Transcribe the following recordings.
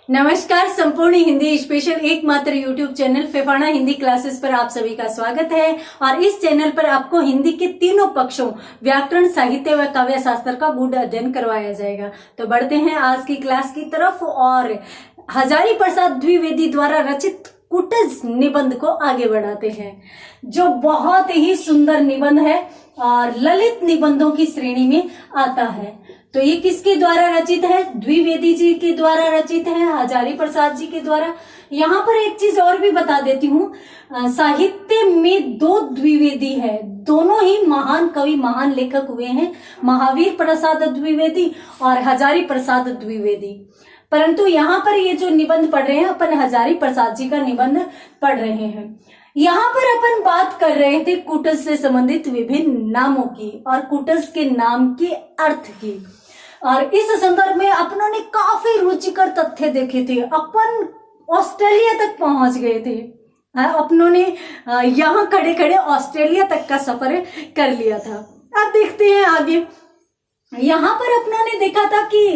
नमस्कार। संपूर्ण हिंदी स्पेशल एकमात्र YouTube channel Phephana Hindi classes पर आप सभी का स्वागत है। और इस चैनल पर आपको हिंदी के तीनों पक्षों व्याकरण, साहित्य व काव्य शास्त्र का गूढ़ अध्ययन करवाया जाएगा। तो बढ़ते हैं आज की क्लास की तरफ और हजारी प्रसाद द्विवेदी द्वारा रचित कुटज निबंध को आगे बढ़ाते हैं, जो बहुत ही सुंदर निबंध है और ललित निबंधों की श्रेणी में आता है। तो ये किसके द्वारा रचित है? द्विवेदी जी के द्वारा रचित है, हजारी प्रसाद जी के द्वारा। यहाँ पर एक चीज और भी बता देती हूँ, साहित्य में दो द्विवेदी है, दोनों ही महान कवि, महान लेखक हुए हैं, महावीर प्रसाद द्विवेदी और हजारी प्रसाद द्विवेदी। परंतु यहाँ पर ये जो निबंध पढ़ रहे हैं, अपन हजारी प्रसाद जी का निबंध पढ़ रहे हैं। यहाँ पर अपन बात कर रहे थे कुटज से संबंधित विभिन्न नामों की और कुटज के नाम के अर्थ की। और इस संदर्भ में अपनों ने काफी रुचिकर तथ्य देखे थे। अपन ऑस्ट्रेलिया तक पहुंच गए थे। अपनों ने यहाँ खड़े खड़े ऑस्ट्रेलिया तक का सफर कर लिया था। अब देखते हैं आगे। यहाँ पर अपनों ने देखा था कि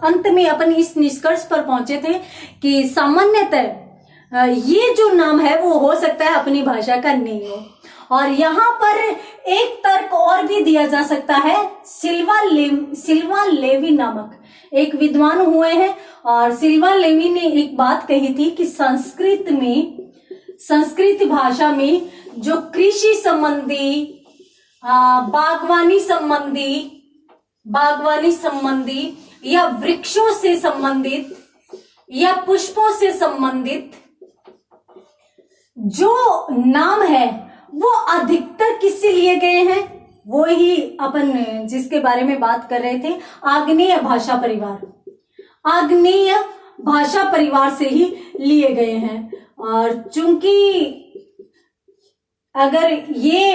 अंत में अपन इस निष्कर्ष पर पहुंचे थे कि सामान्यतः ये जो नाम है वो हो सकता है अपनी भाषा का नहीं हो। और यहाँ पर एक तर्क और भी दिया जा सकता है। सिल्वा लेवी नामक एक विद्वान हुए हैं और सिल्वा लेवी ने एक बात कही थी कि संस्कृत भाषा में जो कृषि संबंधी, बागवानी संबंधी या वृक्षों से संबंधित या पुष्पों से संबंधित जो नाम है वो अधिकतर किससे लिए गए हैं? वो ही अपन जिसके बारे में बात कर रहे थे, आग्नेय भाषा परिवार से ही लिए गए हैं। और चूंकि अगर ये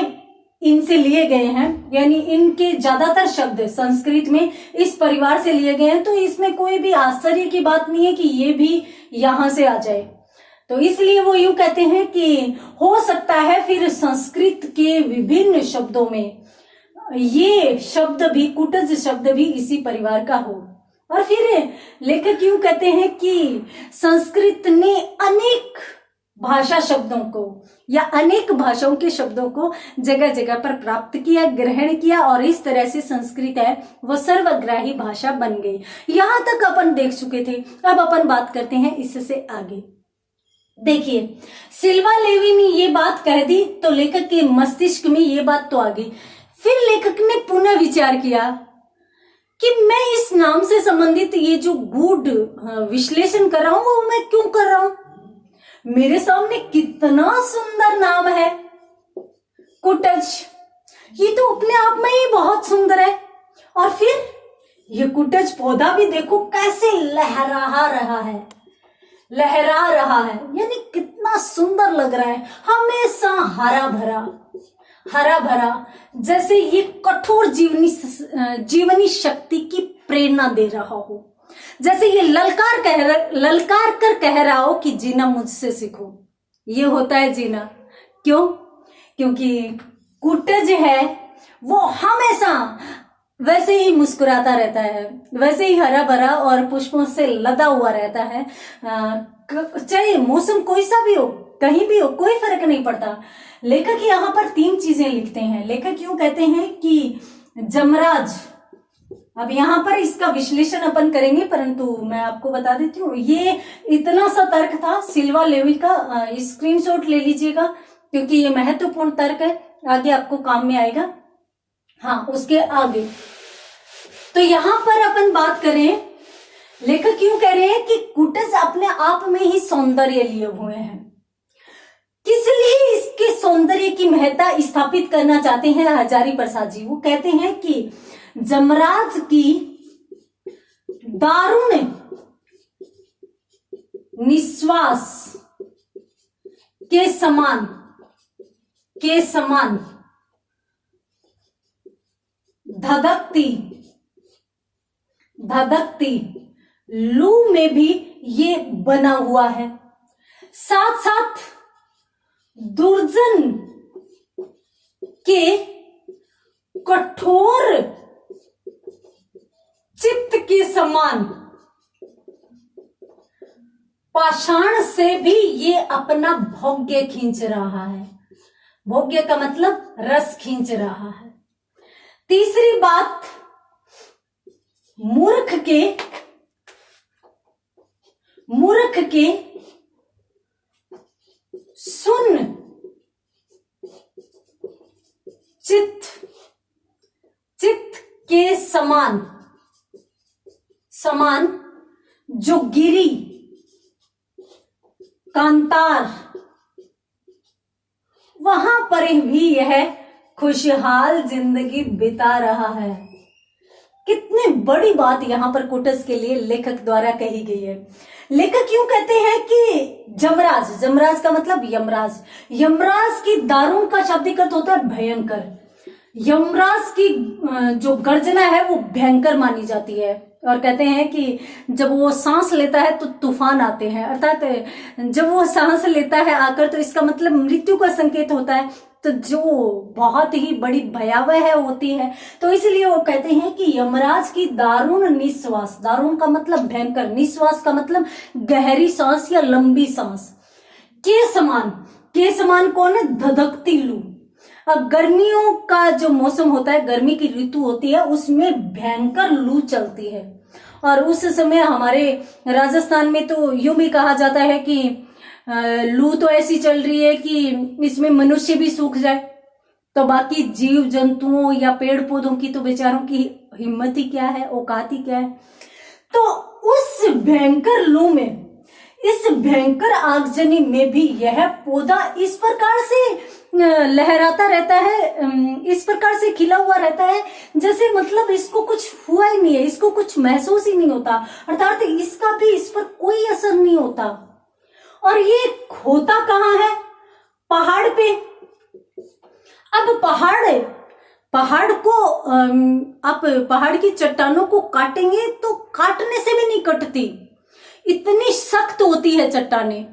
इनसे लिए गए हैं, यानी इनके ज्यादातर शब्द संस्कृत में इस परिवार से लिए गए हैं, तो इसमें कोई भी आश्चर्य की बात नहीं है कि ये भी यहां से आ जाए। तो इसलिए वो यूं कहते हैं कि हो सकता है फिर संस्कृत के विभिन्न शब्दों में ये शब्द भी, कुटज शब्द भी इसी परिवार का हो। और फिर लेखक यूं कहते हैं कि संस्कृत ने अनेक भाषा शब्दों को या अनेक भाषाओं के शब्दों को जगह जगह पर प्राप्त किया, ग्रहण किया और इस तरह से संस्कृत है वो सर्वग्राही भाषा बन गई। यहां तक अपन देख चुके थे। अब अपन बात करते हैं इससे आगे। देखिए, सिल्वा लेवी ने ये बात कह दी तो लेखक के मस्तिष्क में ये बात तो आ गई। फिर लेखक ने पुनः विचार किया कि मैं इस नाम से संबंधित ये जो गूढ़ विश्लेषण कर रहा हूं वो मैं क्यों कर रहा हूं? मेरे सामने कितना सुंदर नाम है कुटज, ये तो अपने आप में ही बहुत सुंदर है। और फिर ये कुटज पौधा भी देखो कैसे लहरा रहा है, यानी कितना सुंदर लग रहा है, हमेशा हरा भरा, जैसे ये कठोर जीवनी शक्ति की प्रेरणा दे रहा हो, जैसे ये ललकार कर कह रहा हो कि जीना मुझसे सीखो। ये होता है जीना। क्यों? क्योंकि कुटज है वो हमेशा वैसे ही मुस्कुराता रहता है, वैसे ही हरा भरा और पुष्पों से लदा हुआ रहता है। चाहे मौसम कोई सा भी हो, कहीं भी हो, कोई फर्क नहीं पड़ता। लेखक यहाँ पर तीन चीजें लिखते हैं। लेखक यूं कहते हैं कि जमराज, अब यहाँ पर इसका विश्लेषण अपन करेंगे, परंतु मैं आपको बता देती हूँ ये इतना सा तर्क था सिल्वा लेवी का। स्क्रीनशॉट ले लीजिएगा क्योंकि ये महत्वपूर्ण तर्क है, आगे आपको काम में आएगा। हाँ, उसके आगे तो यहाँ पर अपन बात करें, लेखक क्यों कह रहे हैं कि कुटज अपने आप में ही सौंदर्य लिए हुए हैं। किस लिए इसके सौंदर्य की महत्ता स्थापित करना चाहते हैं हजारी प्रसाद जी? वो कहते हैं कि जमराज की दारुण निश्वास के समान धधकती लू में भी ये बना हुआ है। साथ साथ दुर्जन के कठोर चित्त के समान पाषाण से भी ये अपना भोग्य खींच रहा है। भोग्य का मतलब रस खींच रहा है। तीसरी बात, मूर्ख के सुन चित्त के समान जो गिरी कांतार, वहां पर भी यह खुशहाल जिंदगी बिता रहा है। कितनी बड़ी बात यहां पर कुटस के लिए लेखक द्वारा कही गई है। लेखक क्यों कहते हैं कि जमराज का मतलब यमराज की दारुण का शाब्दिक अर्थ होता है भयंकर। यमराज की जो गर्जना है वो भयंकर मानी जाती है, और कहते हैं कि जब वो सांस लेता है तो तूफान आते हैं, अर्थात जब वो सांस लेता है आकर तो इसका मतलब मृत्यु का संकेत होता है, तो जो बहुत ही बड़ी भयावह होती है। तो इसलिए वो कहते हैं कि यमराज की दारुण निश्वास, दारुण का मतलब भयंकर, निश्वास का मतलब गहरी सांस या लंबी सांस, के समान कौन है? धधकती लू। अब गर्मियों का जो मौसम होता है, गर्मी की ऋतु होती है, उसमें भयंकर लू चलती है, और उस समय हमारे राजस्थान में तो यूं भी कहा जाता है कि लू तो ऐसी चल रही है कि इसमें मनुष्य भी सूख जाए, तो बाकी जीव जंतुओं या पेड़ पौधों की तो बेचारों की हिम्मत ही क्या है, औकात ही क्या है। तो उस भयंकर लू में, इस भयंकर आगजनी में भी यह पौधा इस प्रकार से लहराता रहता है, इस प्रकार से खिला हुआ रहता है जैसे मतलब इसको कुछ हुआ ही नहीं है, इसको कुछ महसूस ही नहीं होता, अर्थात इसका भी इस पर कोई असर नहीं होता। और ये होता कहाँ है? पहाड़ पे। अब पहाड़ को आप पहाड़ की चट्टानों को काटेंगे तो काटने से भी नहीं कटती, इतनी सख्त होती है चट्टानें।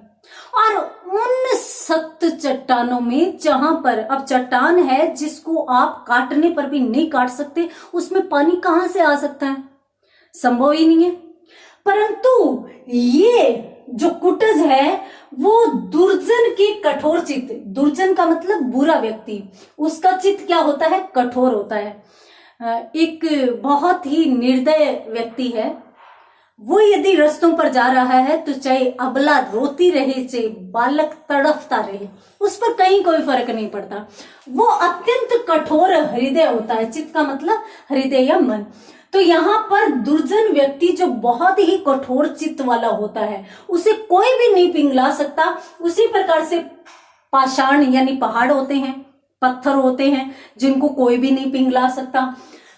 और उन सख्त चट्टानों में जहां पर अब चट्टान है जिसको आप काटने पर भी नहीं काट सकते, उसमें पानी कहां से आ सकता है? संभव ही नहीं है। परंतु ये जो कुटज है वो दुर्जन के कठोर चित्त, दुर्जन का मतलब बुरा व्यक्ति, उसका चित्त क्या होता है? कठोर होता है। एक बहुत ही निर्दय व्यक्ति है, वो यदि रास्तों पर जा रहा है तो चाहे अबला रोती रहे, चाहे बालक तड़फता रहे, उस पर कहीं कोई फर्क नहीं पड़ता। वो अत्यंत कठोर हृदय होता है। चित्त का मतलब हृदय या मन। तो यहाँ पर दुर्जन व्यक्ति जो बहुत ही कठोर चित्त वाला होता है, उसे कोई भी नहीं पिघला सकता। उसी प्रकार से पाषाण यानी पहाड़ होते हैं, पत्थर होते हैं जिनको कोई भी नहीं पिघला सकता।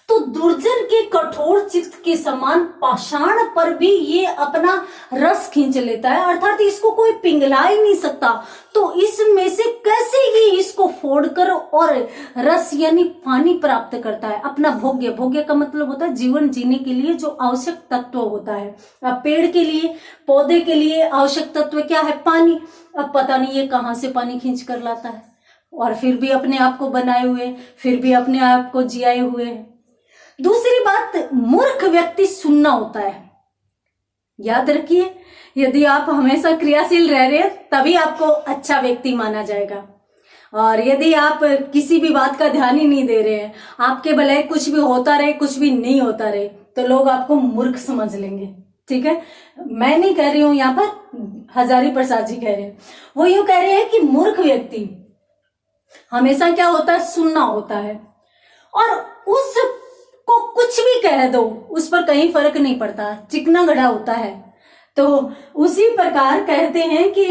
तो दुर्जन के कठोर चित्त के समान पाषाण पर भी ये अपना रस खींच लेता है, अर्थात इसको कोई पिघला ही नहीं सकता। तो इसमें से कैसे ये इसको फोड़कर और रस यानी पानी प्राप्त करता है, अपना भोग्य का मतलब होता है जीवन जीने के लिए जो आवश्यक तत्व होता है। अब पेड़ के लिए, पौधे के लिए आवश्यक तत्व क्या है? पानी। अब पता नहीं ये कहाँ से पानी खींच कर लाता है, और फिर भी अपने आप को बनाए हुए, फिर भी अपने आप को जियाए हुए है। दूसरी बात, मूर्ख व्यक्ति सुनना होता है। याद रखिए, यदि आप हमेशा क्रियाशील रह रहे हैं तभी आपको अच्छा व्यक्ति माना जाएगा, और यदि आप किसी भी बात का ध्यान ही नहीं दे रहे हैं, आपके भले कुछ भी होता रहे कुछ भी नहीं होता रहे, तो लोग आपको मूर्ख समझ लेंगे। ठीक है, मैं नहीं कह रही हूं, यहाँ पर हजारी प्रसाद जी कह रहे हैं। वो यूं कह रहे हैं कि मूर्ख व्यक्ति हमेशा क्या होता है? सुनना होता है, और उस को कुछ भी कह दो उस पर कहीं फर्क नहीं पड़ता, चिकना घड़ा होता है। तो उसी प्रकार कहते हैं कि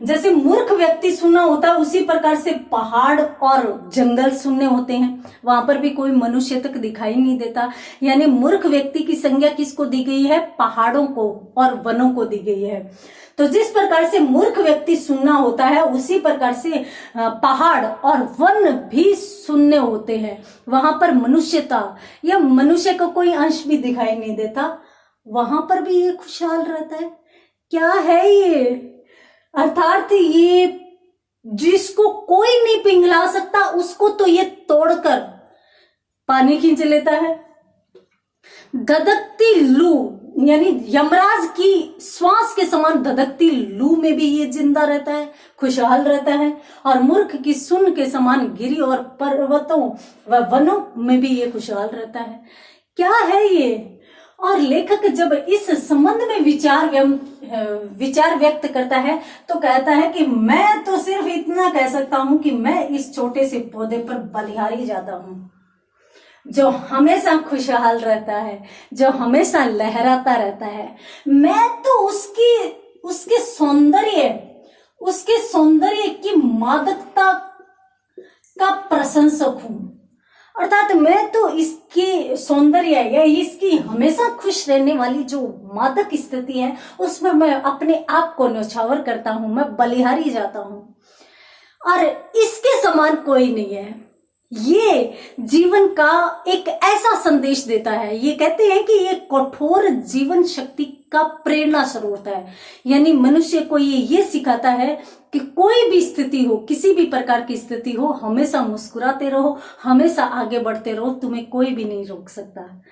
जैसे मूर्ख व्यक्ति सुनना होता है, उसी प्रकार से पहाड़ और जंगल सुनने होते हैं, वहां पर भी कोई मनुष्य तक दिखाई नहीं देता। यानी मूर्ख व्यक्ति की संज्ञा किसको दी गई है? पहाड़ों को और वनों को दी गई है। तो जिस प्रकार से मूर्ख व्यक्ति सुनना होता है, उसी प्रकार से पहाड़ और वन भी सुनने होते हैं। वहां पर मनुष्यता या मनुष्य का कोई अंश भी दिखाई नहीं देता, वहां पर भी ये खुशहाल रहता है। क्या है ये? अर्थात ये जिसको कोई नहीं पिघला सकता, उसको तो ये तोड़कर पानी खींच लेता है। धधकती लू यानी यमराज की श्वास के समान धधकती लू में भी ये जिंदा रहता है, खुशहाल रहता है, और मूर्ख की सुन के समान गिरी और पर्वतों व वनों में भी ये खुशहाल रहता है। क्या है ये? और लेखक जब इस संबंध में विचार व्यक्त करता है तो कहता है कि मैं तो सिर्फ इतना कह सकता हूं कि मैं इस छोटे से पौधे पर बलिहारी जाता हूं, जो हमेशा खुशहाल रहता है, जो हमेशा लहराता रहता है। मैं तो उसके सौंदर्य की मादकता का प्रशंसक हूं। अर्थात मैं तो इसके सौंदर्य या इसकी हमेशा खुश रहने वाली जो मादक स्थिति है उस पर मैं अपने आप को न्यौछावर करता हूं, मैं बलिहारी जाता हूं, और इसके समान कोई नहीं है। ये जीवन का एक ऐसा संदेश देता है। ये कहते हैं कि ये कठोर जीवन शक्ति का प्रेरणा स्रोत है। यानी मनुष्य को ये सिखाता है कि कोई भी स्थिति हो, किसी भी प्रकार की स्थिति हो, हमेशा मुस्कुराते रहो, हमेशा आगे बढ़ते रहो, तुम्हें कोई भी नहीं रोक सकता।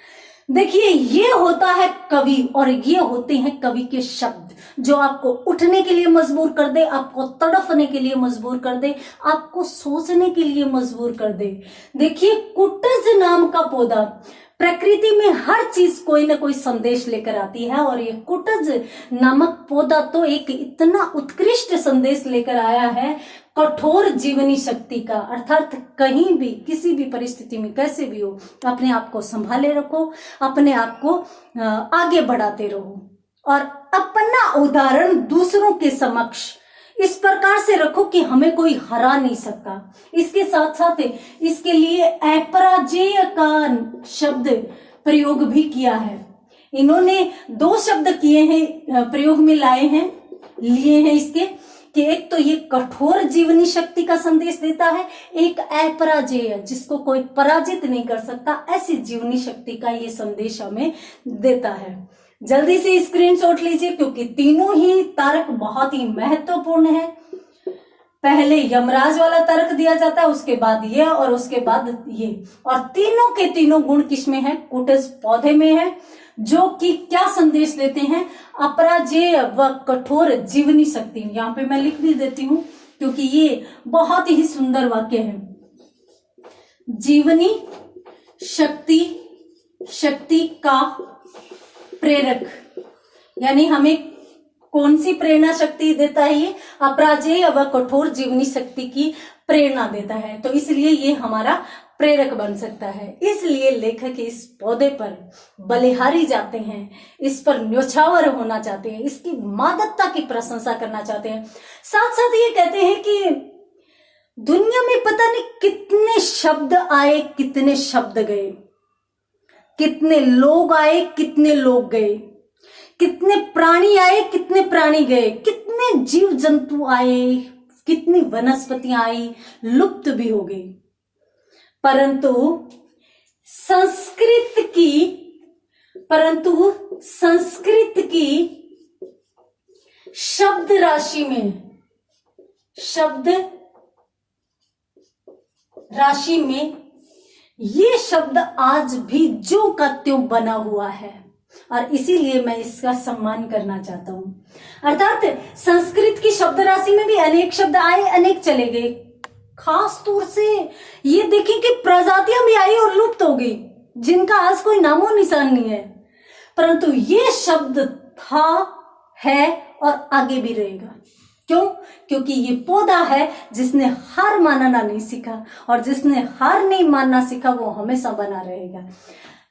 देखिए, ये होता है कवि, और ये होते हैं कवि के शब्द जो आपको उठने के लिए मजबूर कर दे, आपको तड़फने के लिए मजबूर कर दे, आपको सोचने के लिए मजबूर कर दे। देखिए, कुटज नाम का पौधा, प्रकृति में हर चीज कोई ना कोई संदेश लेकर आती है, और ये कुटज नामक पौधा तो एक इतना उत्कृष्ट संदेश लेकर आया है कठोर जीवनी शक्ति का। अर्थात कहीं भी, किसी भी परिस्थिति में, कैसे भी हो, अपने आप को संभाले रखो, अपने आप को आगे बढ़ाते रहो, और अपना उदाहरण दूसरों के समक्ष इस प्रकार से रखो कि हमें कोई हरा नहीं सकता। इसके साथ साथ इसके लिए अपराजेय का शब्द प्रयोग भी किया है। इन्होंने 2 शब्द किए हैं, प्रयोग में लिए हैं इसके, कि एक तो ये कठोर जीवनी शक्ति का संदेश देता है, एक अपराजेय, जिसको कोई पराजित नहीं कर सकता, ऐसी जीवनी शक्ति का ये संदेश हमें देता है। जल्दी से स्क्रीनशॉट लीजिए, क्योंकि तीनों ही तर्क बहुत ही महत्वपूर्ण है। पहले यमराज वाला तर्क दिया जाता है, उसके बाद ये, और उसके बाद ये, और तीनों के तीनों गुण किसमें है? कुटज पौधे में है, जो कि क्या संदेश देते हैं? अपराजेय व कठोर जीवनी शक्ति। यहाँ पे मैं लिख भी देती हूं, क्योंकि ये बहुत ही सुंदर वाक्य है। जीवनी शक्ति का प्रेरक, यानी हमें कौन सी प्रेरणा शक्ति देता है? ये अपराजेय व कठोर जीवनी शक्ति की प्रेरणा देता है, तो इसलिए ये हमारा प्रेरक बन सकता है। इसलिए लेखक इस पौधे पर बलिहारी जाते हैं, इस पर न्यौछावर होना चाहते हैं, इसकी मादकता की प्रशंसा करना चाहते हैं। साथ साथ ये कहते हैं कि दुनिया में पता नहीं कितने शब्द आए, कितने शब्द गए, कितने लोग आए, कितने लोग गए, कितने प्राणी आए, कितने प्राणी गए, कितने जीव जंतु आए, कितनी वनस्पतियां आई, लुप्त भी हो गई, परंतु संस्कृत की शब्द राशि में ये शब्द आज भी ज्यों का त्यों बना हुआ है, और इसीलिए मैं इसका सम्मान करना चाहता हूं। अर्थात संस्कृत की शब्द राशि में भी अनेक शब्द आए, अनेक चले गए। खास तौर से ये देखें कि प्रजातियां भी आई और लुप्त हो गई, जिनका आज कोई नामो निशान नहीं है, परंतु ये शब्द था, है और आगे भी रहेगा। क्यों? क्योंकि ये पौधा है जिसने हार मानना नहीं सीखा, और जिसने हार नहीं मानना सीखा वो हमेशा बना रहेगा।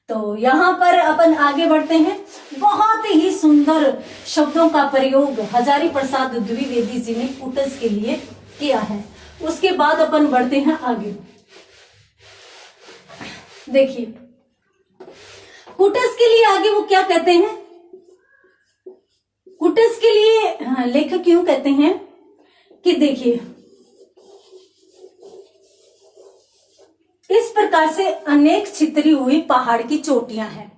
तो यहाँ पर अपन आगे बढ़ते हैं। बहुत ही सुंदर शब्दों का प्रयोग हजारी प्रसाद द्विवेदी जी ने कुटज के लिए किया है। उसके बाद अपन बढ़ते हैं आगे। देखिए, कुटज के लिए आगे वो क्या कहते हैं? कुटज के लिए लेखक यूं कहते हैं कि देखिए, इस प्रकार से अनेक छितरी हुई पहाड़ की चोटियां हैं।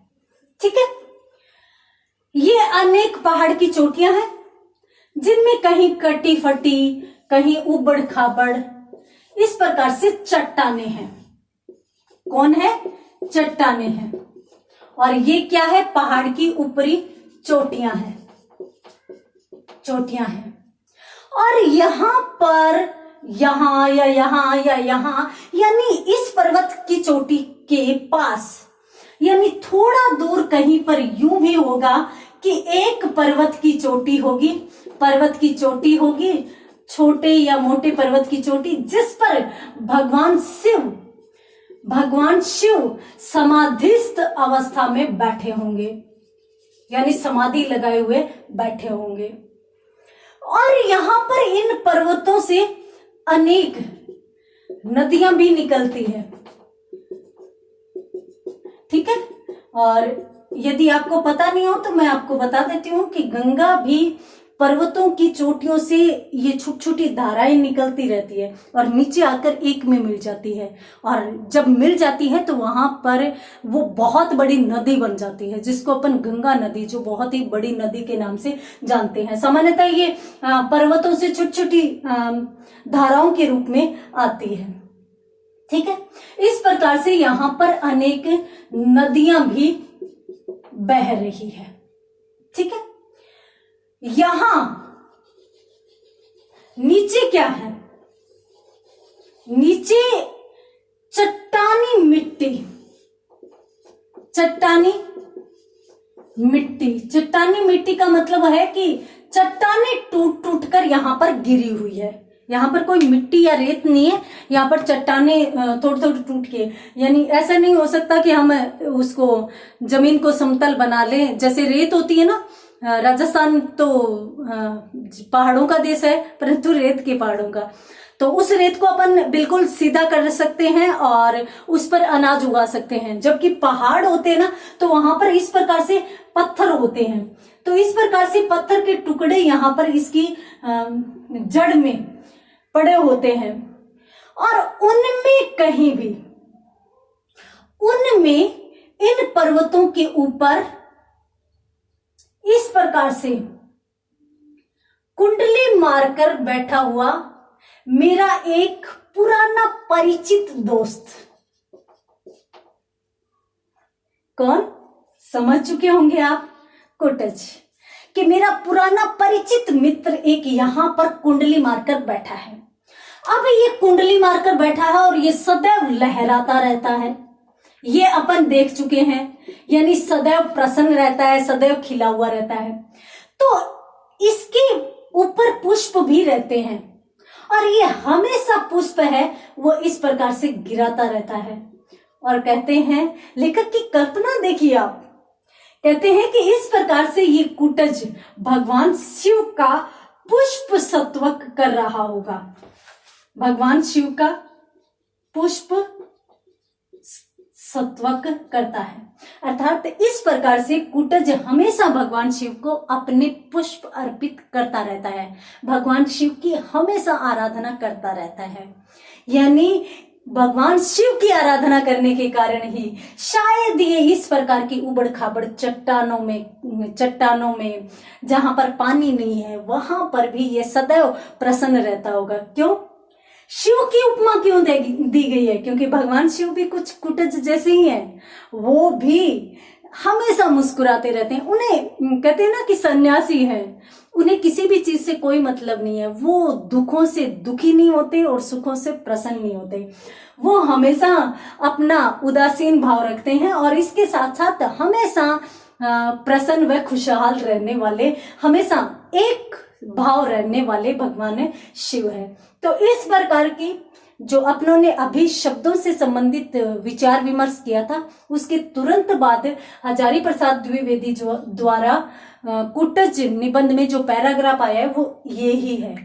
ठीक है, ये अनेक पहाड़ की चोटियां हैं, जिनमें कहीं कटी फटी, कहीं उबड़ खाबड़, इस प्रकार से चट्टाने हैं। कौन है? चट्टाने हैं। और ये क्या है, पहाड़ की ऊपरी चोटियां हैं, चोटियां हैं। और यहां पर, यहां या यहां या यहां, यानी इस पर्वत की चोटी के पास, यानी थोड़ा दूर कहीं पर यूं भी होगा कि एक पर्वत की चोटी होगी, पर्वत की चोटी होगी, छोटे या मोटे पर्वत की चोटी, जिस पर भगवान शिव समाधिस्थ अवस्था में बैठे होंगे, यानी समाधि लगाए हुए बैठे होंगे। और यहां पर इन पर्वतों से अनेक नदियां भी निकलती है, ठीक है। और यदि आपको पता नहीं हो तो मैं आपको बता देती हूँ कि गंगा भी पर्वतों की चोटियों से ये छोटी छोटी धाराएं निकलती रहती है और नीचे आकर एक में मिल जाती है, और जब मिल जाती है तो वहां पर वो बहुत बड़ी नदी बन जाती है, जिसको अपन गंगा नदी, जो बहुत ही बड़ी नदी के नाम से जानते हैं। सामान्यतः ये पर्वतों से छोटी छोटी धाराओं के रूप में आती है, ठीक है। इस प्रकार से यहाँ पर अनेक नदियां भी बह रही है, ठीक है। यहां नीचे क्या है, नीचे चट्टानी मिट्टी, चट्टानी मिट्टी, चट्टानी मिट्टी का मतलब है कि चट्टानें टूट टूट कर यहां पर गिरी हुई है। यहाँ पर कोई मिट्टी या रेत नहीं है, यहाँ पर चट्टाने थोड़ी थोड़ी टूट के, यानी ऐसा नहीं हो सकता कि हम उसको जमीन को समतल बना लें। जैसे रेत होती है ना, राजस्थान तो पहाड़ों का देश है, परंतु रेत के पहाड़ों का, तो उस रेत को अपन बिल्कुल सीधा कर सकते हैं और उस पर अनाज उगा सकते हैं। जबकि पहाड़ होते हैं ना, तो वहां पर इस प्रकार से पत्थर होते हैं, तो इस प्रकार से पत्थर के टुकड़े यहाँ पर इसकी जड़ में पड़े होते हैं, और उनमें कहीं भी, उनमें इन पर्वतों के ऊपर इस प्रकार से कुंडली मारकर बैठा हुआ मेरा एक पुराना परिचित दोस्त, कौन, समझ चुके होंगे आप, कुटज, कि मेरा पुराना परिचित मित्र एक यहां पर कुंडली मारकर बैठा है। अब ये कुंडली मारकर बैठा है और ये सदैव लहराता रहता है, ये अपन देख चुके हैं, यानी सदैव प्रसन्न रहता है, सदैव खिला हुआ रहता है। तो इसके ऊपर पुष्प भी रहते हैं और ये हमेशा पुष्प है वो इस प्रकार से गिराता रहता है। और कहते हैं, लेखक की कल्पना देखिए आप, कहते हैं कि इस प्रकार से ये कुटज भगवान शिव का पुष्प सत्वक कर रहा होगा, भगवान शिव का पुष्प सत्वक करता है। अर्थात इस प्रकार से कुटज हमेशा भगवान शिव को अपने पुष्प अर्पित करता रहता है, भगवान शिव की हमेशा आराधना करता रहता है। यानी भगवान शिव की आराधना करने के कारण ही शायद ये इस प्रकार की उबड़ खाबड़ चट्टानों में जहां पर पानी नहीं है वहां पर भी ये सदैव प्रसन्न रहता होगा। क्यों? शिव की उपमा क्यों दी गई है? क्योंकि भगवान शिव भी कुछ कुटज जैसे ही हैं, वो भी हमेशा मुस्कुराते रहते हैं। उन्हें कहते हैं ना कि सन्यासी हैं, उन्हें किसी भी चीज से कोई मतलब नहीं है, वो दुखों से दुखी नहीं होते और सुखों से प्रसन्न नहीं होते, वो हमेशा अपना उदासीन भाव रखते हैं और इसके साथ साथ हमेशा प्रसन्न व खुशहाल रहने वाले, हमेशा एक भाव रहने वाले भगवान शिव है। तो इस प्रकार की जो अपनों ने अभी शब्दों से संबंधित विचार विमर्श किया था, उसके तुरंत बाद हजारी प्रसाद द्विवेदी द्वारा कुटज निबंध में जो पैराग्राफ आया है वो ये ही है।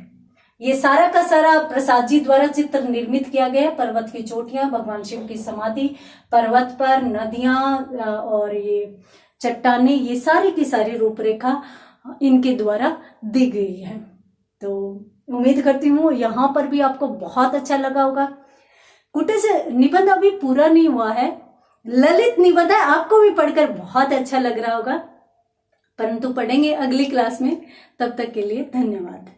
ये सारा का सारा प्रसाद जी द्वारा चित्र निर्मित किया गया है। पर्वत की चोटियां, भगवान शिव की समाधि, पर्वत पर नदियां और ये चट्टाने, ये सारी की सारी रूपरेखा इनके द्वारा दी गई है। तो उम्मीद करती हूँ यहाँ पर भी आपको बहुत अच्छा लगा होगा। कुटज निबंध अभी पूरा नहीं हुआ है, ललित निबंध है, आपको भी पढ़कर बहुत अच्छा लग रहा होगा, परंतु पढ़ेंगे अगली क्लास में। तब तक के लिए धन्यवाद।